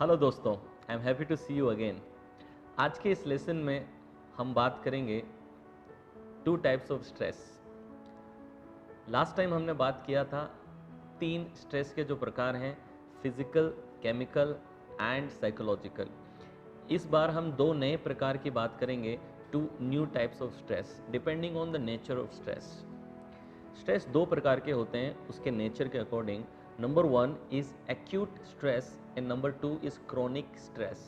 Hello दोस्तों, I am happy to see you again. आज के इस लेसन में हम बात करेंगे two types of stress. Last time हमने बात किया था तीन स्ट्रेस के जो प्रकार हैं, फिजिकल, केमिकल एंड साइकोलॉजिकल। इस बार हम दो नए प्रकार की बात करेंगे, two new types of stress depending on the nature of stress. Stress दो प्रकार के होते हैं उसके नेचर के according. Number one is acute stress and number two is chronic stress.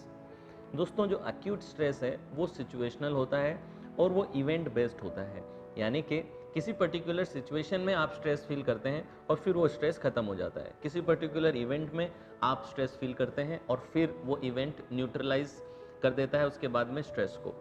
दोस्तों, जो एक्यूट स्ट्रेस है वो सिचुएशनल होता है और वो इवेंट बेस्ड होता है, यानी कि किसी पर्टिकुलर सिचुएशन में आप स्ट्रेस फील करते हैं और फिर वो स्ट्रेस खत्म हो जाता है। किसी पर्टिकुलर इवेंट में आप स्ट्रेस फील करते हैं और फिर वो इवेंट न्यूट्रलाइज कर देता है उसके बाद में स्ट्रेस को।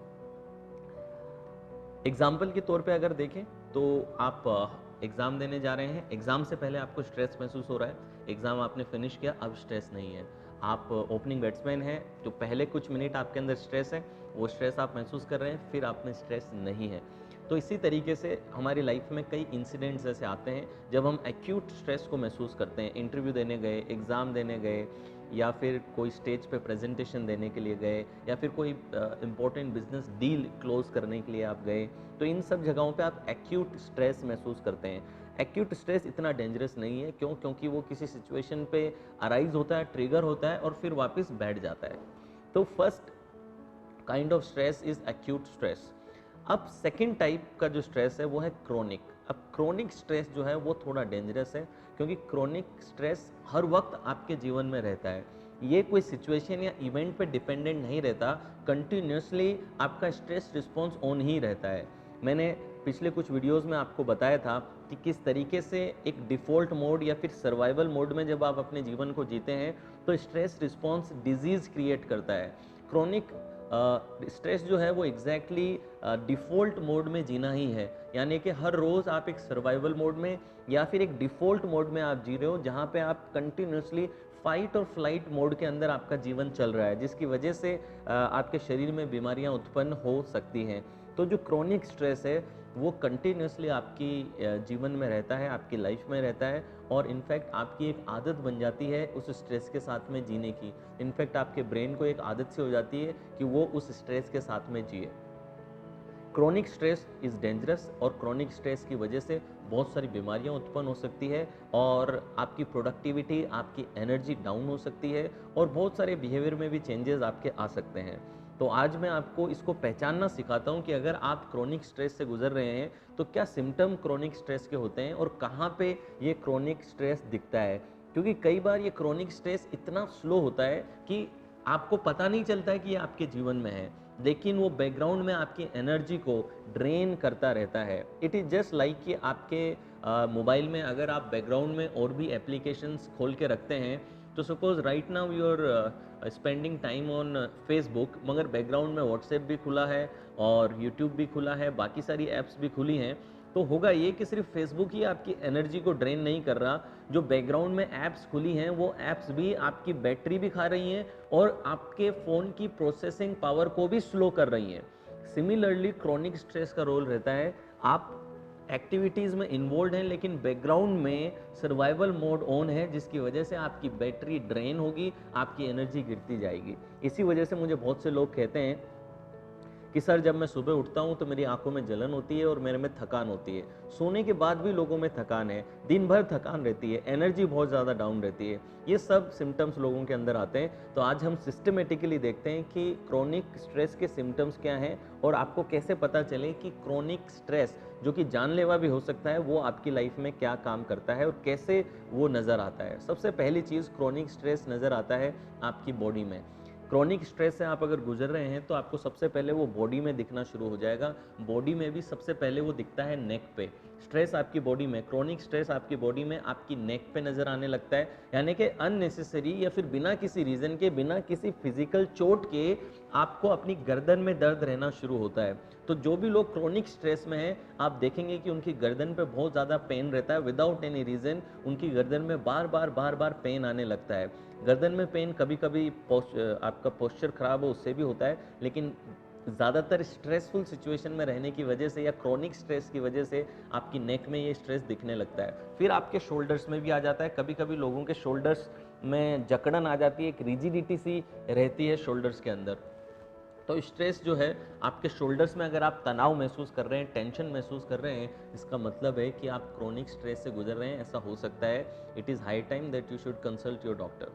एग्जाम्पल के तौर पे अगर देखें तो आप एग्ज़ाम देने जा रहे हैं, एग्ज़ाम से पहले आपको स्ट्रेस महसूस हो रहा है, एग्ज़ाम आपने फिनिश किया, अब स्ट्रेस नहीं है। आप ओपनिंग बैट्समैन हैं, जो पहले कुछ मिनट आपके अंदर स्ट्रेस है, वो स्ट्रेस आप महसूस कर रहे हैं, फिर आप में स्ट्रेस नहीं है। तो इसी तरीके से हमारी लाइफ में कई इंसिडेंट्स ऐसे आते हैं जब हम एक्यूट स्ट्रेस को महसूस करते हैं। इंटरव्यू देने गए, एग्ज़ाम देने गए, या फिर कोई स्टेज पे प्रेजेंटेशन देने के लिए गए, या फिर कोई इम्पोर्टेंट बिजनेस डील क्लोज करने के लिए आप गए, तो इन सब जगहों पे आप एक्यूट स्ट्रेस महसूस करते हैं। एक्यूट स्ट्रेस इतना डेंजरस नहीं है, क्योंकि वो किसी सिचुएशन पे अराइज होता है, ट्रिगर होता है और फिर वापस बैठ जाता है। तो first kind of stress is acute stress. अब सेकेंड टाइप का जो स्ट्रेस है वो है क्रोनिक। अब क्रोनिक स्ट्रेस जो है वो थोड़ा डेंजरस है, क्योंकि क्रोनिक स्ट्रेस हर वक्त आपके जीवन में रहता है। ये कोई सिचुएशन या इवेंट पे डिपेंडेंट नहीं रहता, कंटिन्यूसली आपका स्ट्रेस रिस्पॉन्स ऑन ही रहता है। मैंने पिछले कुछ वीडियोस में आपको बताया था कि किस तरीके से एक डिफ़ॉल्ट मोड या फिर सर्वाइवल मोड में जब आप अपने जीवन को जीते हैं तो स्ट्रेस रिस्पॉन्स डिजीज़ क्रिएट करता है। क्रोनिक स्ट्रेस जो है वो एग्जैक्टली डिफ़ॉल्ट मोड में जीना ही है, यानी कि हर रोज़ आप एक सर्वाइवल मोड में या फिर एक डिफ़ॉल्ट मोड में आप जी रहे हो, जहाँ पे आप कंटिन्यूसली फाइट और फ्लाइट मोड के अंदर आपका जीवन चल रहा है, जिसकी वजह से आपके शरीर में बीमारियां उत्पन्न हो सकती हैं। तो जो क्रोनिक स्ट्रेस है वो कंटिन्यूसली आपकी जीवन में रहता है, आपकी लाइफ में रहता है, और इनफैक्ट आपकी एक आदत बन जाती है उस स्ट्रेस के साथ में जीने की। इनफैक्ट आपके ब्रेन को एक आदत सी हो जाती है कि वो उस स्ट्रेस के साथ में जिए। क्रोनिक स्ट्रेस इज़ डेंजरस, और क्रोनिक स्ट्रेस की वजह से बहुत सारी बीमारियां उत्पन्न हो सकती है, और आपकी प्रोडक्टिविटी, आपकी एनर्जी डाउन हो सकती है, और बहुत सारे बिहेवियर में भी चेंजेस आपके आ सकते हैं। तो आज मैं आपको इसको पहचानना सिखाता हूं कि अगर आप क्रोनिक स्ट्रेस से गुजर रहे हैं तो क्या सिम्टम क्रोनिक स्ट्रेस के होते हैं और कहाँ पे ये क्रोनिक स्ट्रेस दिखता है। क्योंकि कई बार ये क्रोनिक स्ट्रेस इतना स्लो होता है कि आपको पता नहीं चलता है कि ये आपके जीवन में है, लेकिन वो बैकग्राउंड में आपकी एनर्जी को ड्रेन करता रहता है। इट इज़ जस्ट लाइक कि आपके मोबाइल में अगर आप बैकग्राउंड में और भी एप्लीकेशंस खोल के रखते हैं, तो suppose right now you are spending time on Facebook, मगर बैकग्राउंड में व्हाट्सएप भी खुला है और यूट्यूब भी खुला है, बाकी सारी ऐप्स भी खुली हैं, तो होगा ये कि सिर्फ फेसबुक ही आपकी एनर्जी को ड्रेन नहीं कर रहा, जो बैकग्राउंड में ऐप्स खुली हैं वो ऐप्स भी आपकी बैटरी भी खा रही हैं और आपके फ़ोन की प्रोसेसिंग पावर को भी स्लो कर रही हैं। सिमिलरली क्रोनिक स्ट्रेस का रोल रहता है, आप एक्टिविटीज़ में इन्वॉल्व हैं लेकिन बैकग्राउंड में सर्वाइवल मोड ऑन है, जिसकी वजह से आपकी बैटरी ड्रेन होगी, आपकी एनर्जी गिरती जाएगी। इसी वजह से मुझे बहुत से लोग कहते हैं कि सर जब मैं सुबह उठता हूँ तो मेरी आंखों में जलन होती है और मेरे में थकान होती है। सोने के बाद भी लोगों में थकान है, दिन भर थकान रहती है, एनर्जी बहुत ज़्यादा डाउन रहती है। ये सब सिम्टम्स लोगों के अंदर आते हैं। तो आज हम सिस्टमेटिकली देखते हैं कि क्रोनिक स्ट्रेस के सिम्टम्स क्या हैं और आपको कैसे पता चले कि क्रोनिक स्ट्रेस जो कि जानलेवा भी हो सकता है वो आपकी लाइफ में क्या काम करता है और कैसे वो नज़र आता है। सबसे पहली चीज़, क्रोनिक स्ट्रेस नज़र आता है आपकी बॉडी में। क्रोनिक स्ट्रेस से आप अगर गुजर रहे हैं तो आपको सबसे पहले वो बॉडी में दिखना शुरू हो जाएगा। बॉडी में भी सबसे पहले वो दिखता है नेक पे। स्ट्रेस आपकी बॉडी में, क्रोनिक स्ट्रेस आपकी बॉडी में आपकी नेक पे नज़र आने लगता है, यानी कि अननेसेसरी या फिर बिना किसी रीज़न के, बिना किसी फिजिकल चोट के आपको अपनी गर्दन में दर्द रहना शुरू होता है। तो जो भी लोग क्रोनिक स्ट्रेस में हैं, आप देखेंगे कि उनकी गर्दन पे बहुत ज़्यादा पेन रहता है, विदाउट एनी रीज़न उनकी गर्दन में बार बार पेन आने लगता है। गर्दन में पेन कभी कभी आपका पोस्चर खराब हो उससे भी होता है, लेकिन ज़्यादातर स्ट्रेसफुल सिचुएशन में रहने की वजह से या क्रोनिक स्ट्रेस की वजह से आपकी नेक में ये स्ट्रेस दिखने लगता है। फिर आपके शोल्डर्स में भी आ जाता है। कभी कभी लोगों के शोल्डर्स में जकड़न आ जाती है, एक रिजिडिटी सी रहती है शोल्डर्स के अंदर। तो स्ट्रेस जो है आपके शोल्डर्स में, अगर आप तनाव महसूस कर रहे हैं, टेंशन महसूस कर रहे हैं, इसका मतलब है कि आप क्रोनिक स्ट्रेस से गुजर रहे हैं, ऐसा हो सकता है। It is high time that you should consult your doctor.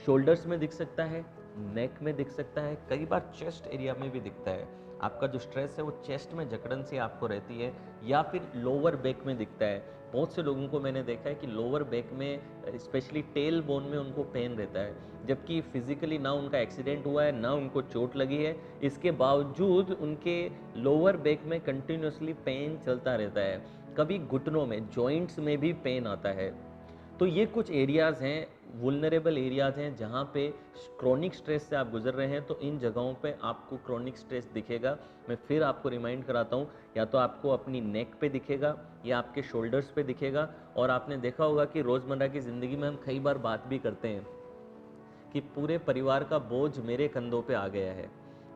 Shoulders में दिख सकता है, नेक में दिख सकता है, कई बार चेस्ट एरिया में भी दिखता है। आपका जो स्ट्रेस है वो चेस्ट में जकड़न सी आपको रहती है, या फिर लोअर बैक में दिखता है। बहुत से लोगों को मैंने देखा है कि लोअर बैक में, स्पेशली टेल बोन में उनको पेन रहता है, जबकि फिजिकली ना उनका एक्सीडेंट हुआ है, ना उनको चोट लगी है, इसके बावजूद उनके लोअर बैक में कंटिन्यूसली पेन चलता रहता है। कभी घुटनों में, जॉइंट्स में भी पेन आता है। तो ये कुछ एरियाज़ हैं, वुल्नरेबल एरियाज़ हैं, जहाँ पे क्रोनिक स्ट्रेस से आप गुजर रहे हैं। तो इन जगहों पे आपको क्रोनिक स्ट्रेस दिखेगा। मैं फिर आपको रिमाइंड कराता हूँ, या तो आपको अपनी नेक पे दिखेगा या आपके शोल्डर्स पे दिखेगा। और आपने देखा होगा कि रोज़मर्रा की ज़िंदगी में हम कई बार बात भी करते हैं कि पूरे परिवार का बोझ मेरे कंधों पे आ गया है।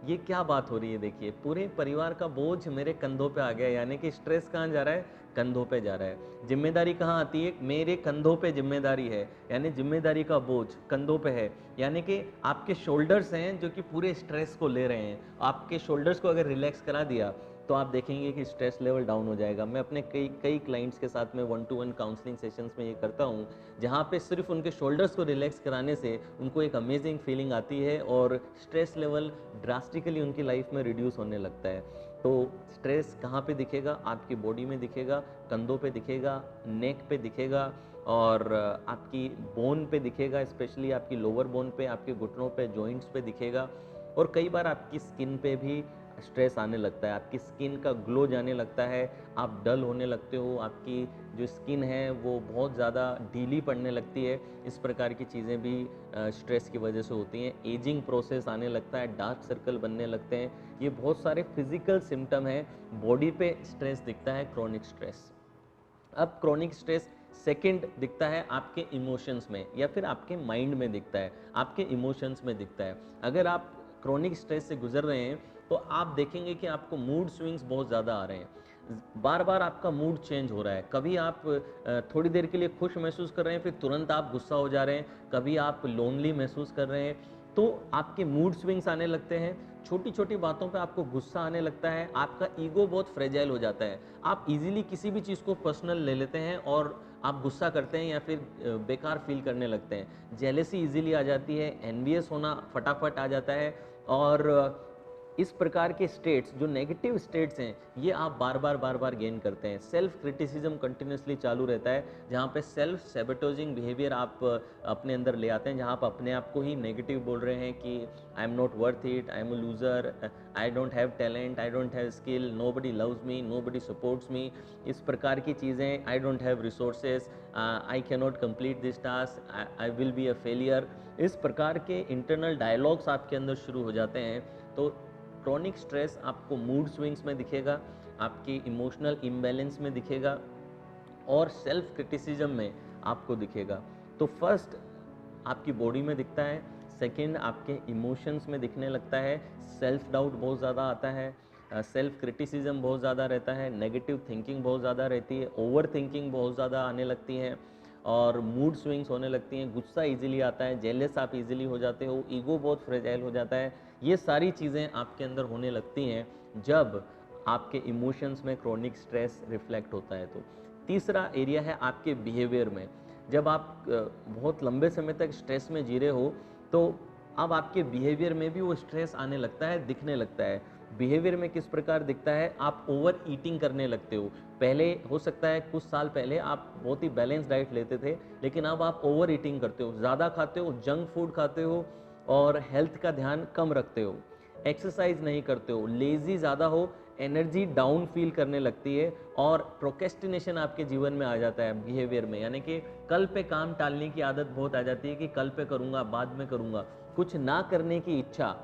ये क्या बात हो रही है? देखिए, पूरे परिवार का बोझ मेरे कंधों पे आ गया है, यानी कि स्ट्रेस कहाँ जा रहा है? कंधों पे जा रहा है। जिम्मेदारी कहाँ आती है? मेरे कंधों पे जिम्मेदारी है, यानी जिम्मेदारी का बोझ कंधों पे है। यानी कि आपके शोल्डर्स हैं जो कि पूरे स्ट्रेस को ले रहे हैं। आपके शोल्डर्स को अगर रिलैक्स करा दिया तो आप देखेंगे कि स्ट्रेस लेवल डाउन हो जाएगा। मैं अपने कई कई क्लाइंट्स के साथ में 1-to-1 काउंसलिंग सेशंस में ये करता हूँ, जहाँ पे सिर्फ उनके शोल्डर्स को रिलैक्स कराने से उनको एक अमेजिंग फीलिंग आती है और स्ट्रेस लेवल ड्रास्टिकली उनकी लाइफ में रिड्यूस होने लगता है। तो स्ट्रेस कहाँ पे दिखेगा? आपकी बॉडी में दिखेगा, कंधों पे दिखेगा, नेक पे दिखेगा, और आपकी बोन पे दिखेगा, स्पेशली आपकी लोअर बोन पे, आपके घुटनों पे, जॉइंट्स पे दिखेगा। और कई बार आपकी स्किन पे भी स्ट्रेस आने लगता है, आपकी स्किन का ग्लो जाने लगता है, आप डल होने लगते हो, आपकी जो स्किन है वो बहुत ज़्यादा ढीली पड़ने लगती है। इस प्रकार की चीज़ें भी स्ट्रेस की वजह से होती हैं। एजिंग प्रोसेस आने लगता है, डार्क सर्कल बनने लगते हैं। ये बहुत सारे फिजिकल सिम्टम हैं, बॉडी पे स्ट्रेस दिखता है, क्रोनिक स्ट्रेस। अब क्रोनिक स्ट्रेस सेकंड दिखता है आपके इमोशंस में, या फिर आपके माइंड में दिखता है, आपके इमोशंस में दिखता है। अगर आप क्रोनिक स्ट्रेस से गुजर रहे हैं तो आप देखेंगे कि आपको मूड स्विंग्स बहुत ज़्यादा आ रहे हैं, बार बार आपका मूड चेंज हो रहा है। कभी आप थोड़ी देर के लिए खुश महसूस कर रहे हैं, फिर तुरंत आप गुस्सा हो जा रहे हैं, कभी आप लोनली महसूस कर रहे हैं। तो आपके मूड स्विंग्स आने लगते हैं, छोटी छोटी बातों पे आपको गुस्सा आने लगता है, आपका ईगो बहुत फ्रेजाइल हो जाता है, आप इजीली किसी भी चीज़ को पर्सनल ले लेते हैं और आप गुस्सा करते हैं या फिर बेकार फील करने लगते हैं। जेलेसी इजीली आ जाती है, एनवियस होना फटाफट आ जाता है। और इस प्रकार के स्टेट्स, जो नेगेटिव स्टेट्स हैं, ये आप बार बार गेन करते हैं। सेल्फ क्रिटिसिज्म कंटिन्यूसली चालू रहता है, जहाँ पे सेल्फ सैबोटेजिंग बिहेवियर आप अपने अंदर ले आते हैं, जहाँ आप अपने आप को ही नेगेटिव बोल रहे हैं कि I am not worth it, I am a loser, I don't have talent, I don't have skill, nobody loves me, nobody supports me. इस प्रकार की चीज़ें, I don't have resources, I can not complete this task, I will be a failure. इस प्रकार के internal dialogues आपके अंदर शुरू हो जाते हैं। तो क्रोनिक स्ट्रेस आपको मूड स्विंग्स में दिखेगा, आपकी इमोशनल इम्बैलेंस में दिखेगा, और सेल्फ क्रिटिसिज्म में आपको दिखेगा। तो फर्स्ट आपकी बॉडी में दिखता है, सेकंड आपके इमोशंस में दिखने लगता है, सेल्फ डाउट बहुत ज़्यादा आता है, सेल्फ क्रिटिसिज्म बहुत ज़्यादा रहता है, नेगेटिव थिंकिंग बहुत ज़्यादा रहती है, ओवर थिंकिंग बहुत ज़्यादा आने लगती है, और मूड स्विंग्स होने लगती हैं, गुस्सा इजीली आता है, जेलस आप इजीली हो जाते हो, ईगो बहुत फ्रेजाइल हो जाता है। ये सारी चीज़ें आपके अंदर होने लगती हैं जब आपके इमोशंस में क्रोनिक स्ट्रेस रिफ्लेक्ट होता है। तो तीसरा एरिया है आपके बिहेवियर में। जब आप बहुत लंबे समय तक स्ट्रेस में जी रहे हो तो अब आपके बिहेवियर में भी वो स्ट्रेस आने लगता है, दिखने लगता है। बिहेवियर में किस प्रकार दिखता है? आप ओवर ईटिंग करने लगते हो। पहले हो सकता है कुछ साल पहले आप बहुत ही बैलेंस डाइट लेते थे, लेकिन अब आप ओवर ईटिंग करते हो, ज़्यादा खाते हो, जंक फूड खाते हो, और हेल्थ का ध्यान कम रखते हो, एक्सरसाइज नहीं करते हो, लेजी ज़्यादा हो, एनर्जी डाउन फील करने लगती है, और प्रोकेस्टिनेशन आपके जीवन में आ जाता है बिहेवियर में, यानी कि कल पे काम टालने की आदत बहुत आ जाती है कि कल पे करूँगा, बाद में करूँगा, कुछ ना करने की इच्छा,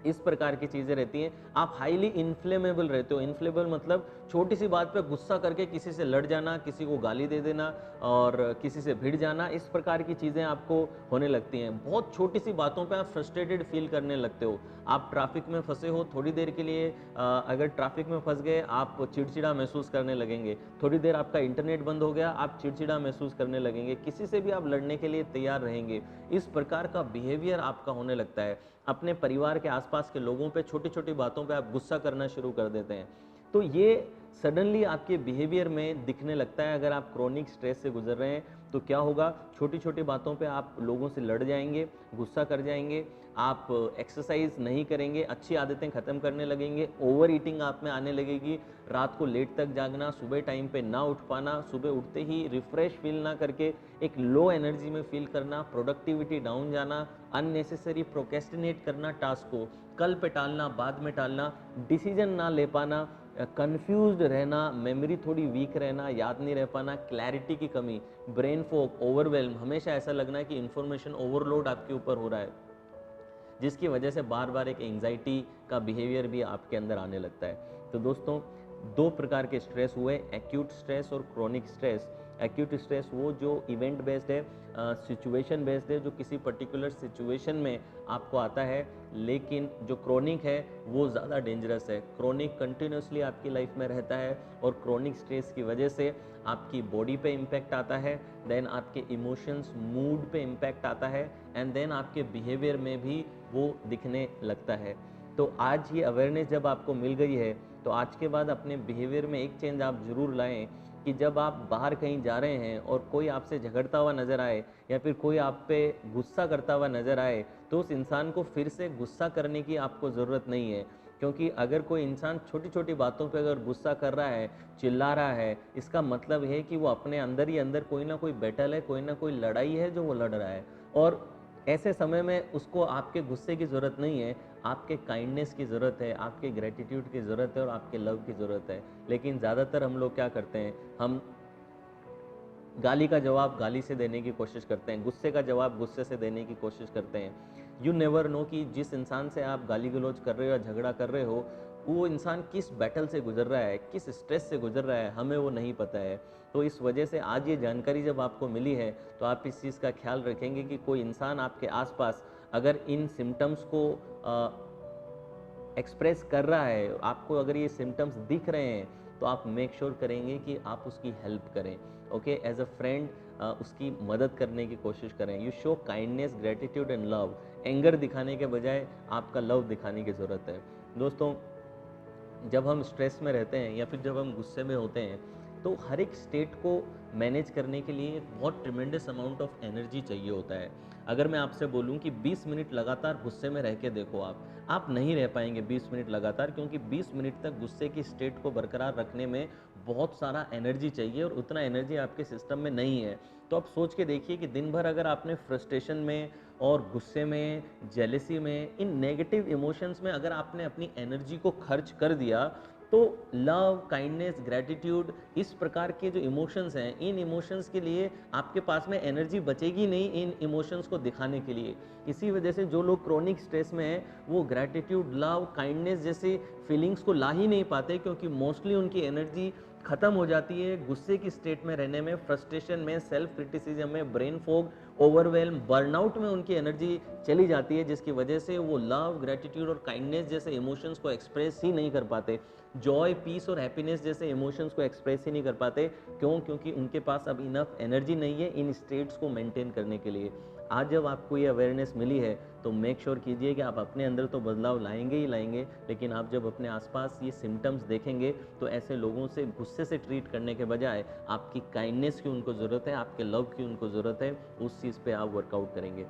इस प्रकार की चीज़ें रहती हैं। आप हाईली इन्फ्लेमेबल रहते हो। इन्फ्लेमेबल मतलब छोटी सी बात पे गुस्सा करके किसी से लड़ जाना, किसी को गाली दे देना और किसी से भिड़ जाना, इस प्रकार की चीज़ें आपको होने लगती हैं। बहुत छोटी सी बातों पे आप फ्रस्ट्रेटेड फील करने लगते हो। आप ट्रैफिक में फंसे हो, थोड़ी देर के लिए अगर ट्रैफिक में फंस गए, आप चिड़चिड़ा महसूस करने लगेंगे। थोड़ी देर आपका इंटरनेट बंद हो गया, आप चिड़चिड़ा महसूस करने लगेंगे। किसी से भी आप लड़ने के लिए तैयार रहेंगे। इस प्रकार का बिहेवियर आपका होने लगता है। अपने परिवार के आसपास के लोगों पे छोटी-छोटी बातों पे आप गुस्सा करना शुरू कर देते हैं। तो ये सडनली आपके बिहेवियर में दिखने लगता है। अगर आप क्रोनिक स्ट्रेस से गुजर रहे हैं तो क्या होगा, छोटी छोटी बातों पे आप लोगों से लड़ जाएंगे, गुस्सा कर जाएंगे, आप एक्सरसाइज नहीं करेंगे, अच्छी आदतें खत्म करने लगेंगे, ओवर ईटिंग आप में आने लगेगी, रात को लेट तक जागना, सुबह टाइम पे ना उठ पाना, सुबह उठते ही रिफ्रेश फील ना करके एक लो एनर्जी में फील करना, प्रोडक्टिविटी डाउन जाना, अननेसेसरी प्रोकेस्टिनेट करना, टास्क को कल पे टालना, बाद में टालना, डिसीजन ना ले पाना, कंफ्यूज्ड रहना, मेमोरी थोड़ी वीक रहना, याद नहीं रह पाना, क्लैरिटी की कमी, ब्रेन फॉग, ओवरवेल्म, हमेशा ऐसा लगना है कि इंफॉर्मेशन ओवरलोड आपके ऊपर हो रहा है, जिसकी वजह से बार बार एक एंजाइटी का बिहेवियर भी आपके अंदर आने लगता है। तो दोस्तों, दो प्रकार के स्ट्रेस हुए, एक्यूट स्ट्रेस और क्रोनिक स्ट्रेस। एक्यूट स्ट्रेस वो जो इवेंट बेस्ड है, सिचुएशन बेस्ड है, जो किसी पर्टिकुलर सिचुएशन में आपको आता है, लेकिन जो क्रोनिक है वो ज़्यादा डेंजरस है। क्रोनिक कंटिन्यूसली आपकी लाइफ में रहता है और क्रोनिक स्ट्रेस की वजह से आपकी बॉडी पे इम्पैक्ट आता है, देन आपके इमोशंस, मूड पे इम्पैक्ट आता है, एंड देन आपके बिहेवियर में भी वो दिखने लगता है। तो आज ये अवेयरनेस जब आपको मिल गई है, तो आज के बाद अपने बिहेवियर में एक चेंज आप ज़रूर लाएं कि जब आप बाहर कहीं जा रहे हैं और कोई आपसे झगड़ता हुआ नज़र आए या फिर कोई आप पे गुस्सा करता हुआ नज़र आए, तो उस इंसान को फिर से गुस्सा करने की आपको ज़रूरत नहीं है। क्योंकि अगर कोई इंसान छोटी छोटी बातों पे अगर गुस्सा कर रहा है, चिल्ला रहा है, इसका मतलब है कि वो अपने अंदर ही अंदर कोई ना कोई बैटल है, कोई ना कोई लड़ाई है जो वो लड़ रहा है। और ऐसे समय में उसको आपके गुस्से की ज़रूरत नहीं है, आपके काइंडनेस की ज़रूरत है, आपके ग्रेटिट्यूड की ज़रूरत है और आपके लव की ज़रूरत है। लेकिन ज़्यादातर हम लोग क्या करते हैं, हम गाली का जवाब गाली से देने की कोशिश करते हैं, गुस्से का जवाब गुस्से से देने की कोशिश करते हैं। यू नेवर नो कि जिस इंसान से आप गाली गलौज कर रहे हो या झगड़ा कर रहे हो, वो इंसान किस बैटल से गुजर रहा है, किस स्ट्रेस से गुजर रहा है, हमें वो नहीं पता है। तो इस वजह से आज ये जानकारी जब आपको मिली है, तो आप इस चीज़ का ख्याल रखेंगे कि कोई इंसान आपके आसपास अगर इन सिम्टम्स को एक्सप्रेस कर रहा है, आपको अगर ये सिम्टम्स दिख रहे हैं, तो आप मेक श्योर करेंगे कि आप उसकी हेल्प करें। ओके, एज अ फ्रेंड उसकी मदद करने की कोशिश करें। You show kindness, gratitude and love. Anger दिखाने के बजाय आपका लव दिखाने की ज़रूरत है। दोस्तों, जब हम स्ट्रेस में रहते हैं या फिर जब हम गुस्से में होते हैं, तो हर एक स्टेट को मैनेज करने के लिए बहुत ट्रिमेंडस अमाउंट ऑफ एनर्जी चाहिए होता है। अगर मैं आपसे बोलूं कि 20 मिनट लगातार गुस्से में रह के देखो, आप नहीं रह पाएंगे 20 मिनट लगातार, क्योंकि 20 मिनट तक गुस्से की स्टेट को बरकरार रखने में बहुत सारा एनर्जी चाहिए और उतना एनर्जी आपके सिस्टम में नहीं है। तो आप सोच के देखिए कि दिन भर अगर आपने फ्रस्ट्रेशन में और गुस्से में, जेलेसी में, इन नेगेटिव इमोशंस में अगर आपने अपनी एनर्जी को खर्च कर दिया, तो लव, काइंडनेस, ग्रेटिट्यूड, इस प्रकार के जो इमोशंस हैं, इन इमोशंस के लिए आपके पास में एनर्जी बचेगी नहीं इन इमोशंस को दिखाने के लिए। इसी वजह से जो लोग क्रोनिक स्ट्रेस में हैं, वो ग्रेटिट्यूड, लव, काइंडनेस जैसी फीलिंग्स को ला ही नहीं पाते, क्योंकि मोस्टली उनकी एनर्जी खत्म हो जाती है गुस्से की स्टेट में रहने में, फ्रस्ट्रेशन में, सेल्फ क्रिटिसिज्म में, ब्रेन फॉग, ओवरवेल्म, बर्नआउट में उनकी एनर्जी चली जाती है, जिसकी वजह से वो लव, ग्रेटिट्यूड और काइंडनेस जैसे इमोशंस को एक्सप्रेस ही नहीं कर पाते। जॉय, पीस और हैप्पीनेस जैसे इमोशंस को एक्सप्रेस ही नहीं कर पाते। क्यों? क्योंकि उनके पास अब इनफ एनर्जी नहीं है इन स्टेट्स को मेंटेन करने के लिए। आज जब आपको ये अवेयरनेस मिली है, तो मेक श्योर कीजिए कि आप अपने अंदर तो बदलाव लाएंगे ही लाएंगे, लेकिन आप जब अपने आसपास ये सिम्टम्स देखेंगे, तो ऐसे लोगों से गुस्से से ट्रीट करने के बजाय आपकी काइंडनेस की उनको ज़रूरत है, आपके लव की उनको ज़रूरत है, उस चीज़ पे आप वर्कआउट करेंगे।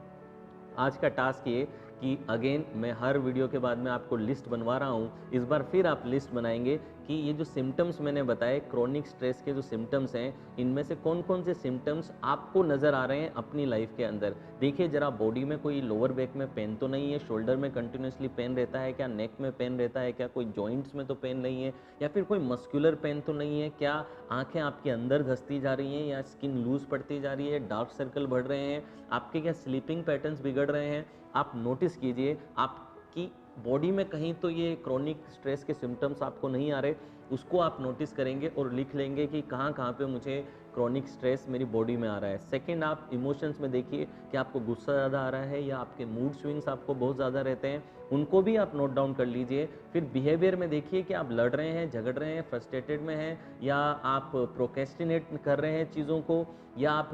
आज का टास्क ये कि अगेन मैं हर वीडियो के बाद में आपको लिस्ट बनवा रहा हूँ, इस बार फिर आप लिस्ट बनाएंगे कि ये जो सिम्टम्स मैंने बताए, क्रोनिक स्ट्रेस के जो सिम्टम्स हैं, इनमें से कौन कौन से सिम्टम्स आपको नज़र आ रहे हैं अपनी लाइफ के अंदर। देखिए ज़रा, बॉडी में कोई लोअर बैक में पेन तो नहीं है, शोल्डर में कंटिन्यूसली पेन रहता है क्या, नेक में पेन रहता है क्या, कोई जॉइंट्स में तो पेन नहीं है, या फिर कोई मस्कुलर पेन तो नहीं है क्या, आंखें आपके अंदर धंसती जा रही हैं या स्किन लूज पड़ती जा रही है, डार्क सर्कल बढ़ रहे हैं, आपके क्या स्लीपिंग पैटर्न्स बिगड़ रहे हैं। आप नोटिस कीजिए आपकी बॉडी में कहीं तो ये क्रोनिक स्ट्रेस के सिम्टम्स आपको नहीं आ रहे। उसको आप नोटिस करेंगे और लिख लेंगे कि कहाँ कहाँ पे मुझे क्रॉनिक स्ट्रेस मेरी बॉडी में आ रहा है। सेकंड, आप इमोशंस में देखिए कि आपको गुस्सा ज़्यादा आ रहा है या आपके मूड स्विंग्स आपको बहुत ज़्यादा रहते हैं, उनको भी आप नोट डाउन कर लीजिए। फिर बिहेवियर में देखिए कि आप लड़ रहे हैं, झगड़ रहे हैं, फ्रस्ट्रेटेड में हैं, या आप प्रोक्रेस्टिनेट कर रहे हैं चीज़ों को, या आप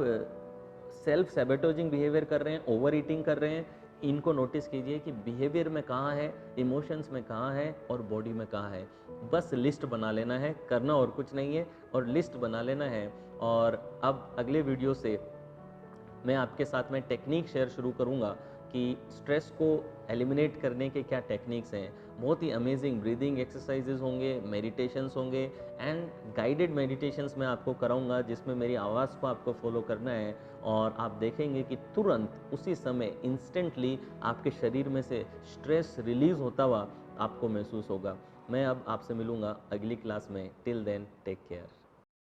सेल्फ सैबोटेजिंग बिहेवियर कर रहे हैं, ओवर ईटिंग कर रहे हैं। इनको नोटिस कीजिए कि बिहेवियर में कहाँ है, इमोशंस में कहाँ है और बॉडी में कहाँ है। बस लिस्ट बना लेना है, करना और कुछ नहीं है, और लिस्ट बना लेना है। और अब अगले वीडियो से मैं आपके साथ में टेक्निक शेयर शुरू करूँगा कि स्ट्रेस को एलिमिनेट करने के क्या टेक्निक्स हैं। बहुत ही अमेजिंग ब्रीदिंग एक्सरसाइजेज होंगे, मेडिटेशंस होंगे, एंड गाइडेड मेडिटेशंस मैं आपको कराऊंगा जिसमें मेरी आवाज़ को आपको फॉलो करना है। और आप देखेंगे कि तुरंत उसी समय इंस्टेंटली आपके शरीर में से स्ट्रेस रिलीज होता हुआ आपको महसूस होगा। मैं अब आपसे मिलूंगा अगली क्लास में। Till then take care.